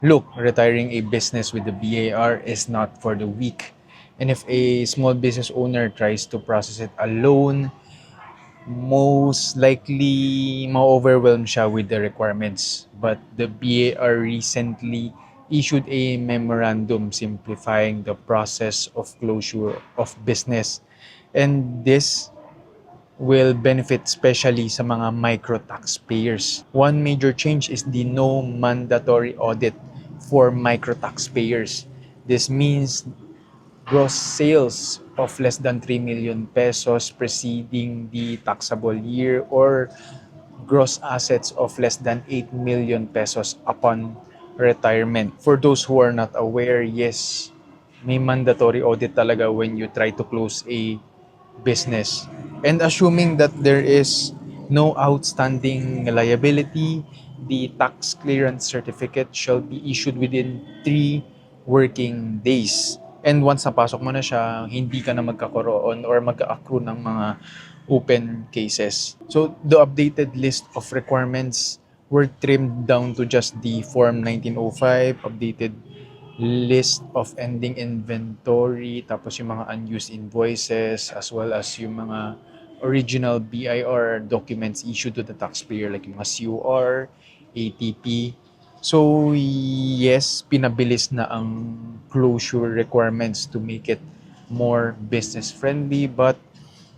Look, retiring a business with the BAR is not for the weak. And if a small business owner tries to process it alone, most likely ma-overwhelm siya with the requirements. But the BAR recently issued a memorandum simplifying the process of closure of business. And this will benefit especially sa mga micro taxpayers. One major change is the no mandatory audit for micro taxpayers. This means gross sales of less than 3 million pesos preceding the taxable year or gross assets of less than 8 million pesos upon retirement. For those who are not aware, yes, may mandatory audit talaga when you try to close a business. And assuming that there is no outstanding liability, the tax clearance certificate shall be issued within 3 working days. And once napasok mo na siya, hindi ka na magkakaroon or magka-accrue ng mga open cases. So the updated list of requirements were trimmed down to just the Form 1905, updated list of ending inventory, tapos yung mga unused invoices, as well as yung mga original BIR documents issued to the taxpayer like yung mga COR, ATP. So yes, pinabilis na ang closure requirements to make it more business friendly, but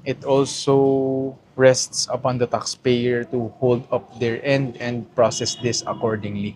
it also rests upon the taxpayer to hold up their end and process this accordingly.